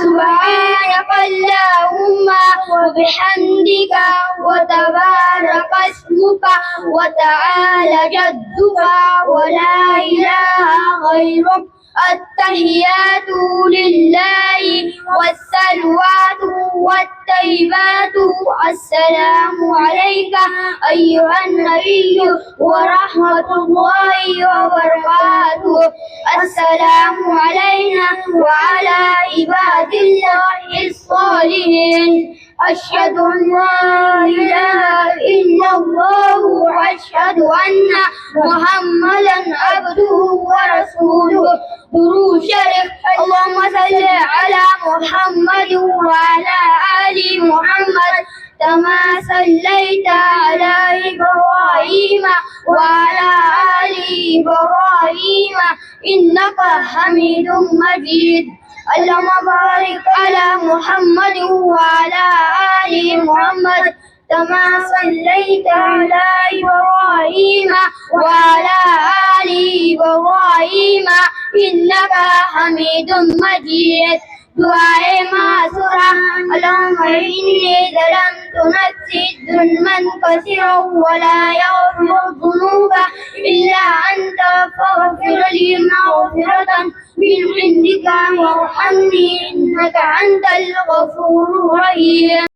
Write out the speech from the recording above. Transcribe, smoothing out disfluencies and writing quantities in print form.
سبحانك اللهم وبحمدك وتبارك اسمك وتعالى جدك ولا إله غيرك. التحيات لله والصلوات والطيبات. السلام عليك أيها النبي ورحمة الله وبركاته. السلام علينا وعلى عباد الله الصالحين. أشهد أن لا إله إلا الله وأشهد أن محمدا عبده ورسوله. درود شريف. اللهم صل على محمد وعلى آل محمد كما صليت على إبراهيم وعلى آل إبراهيم إنك حميد مجيد. اللهم بارك على محمد وعلى آل محمد كما صليت على إبراهيم وعلى آل إبراهيم إنك حميد مجيد. دعاء معصورة. اللهم إني ظلمت نفسي ظلما كثيرا ولا يغفر الذنوب إلا أنت فاغفر لي مغفرة من عندك وارحمني إنك أنت الغفور الرحيم.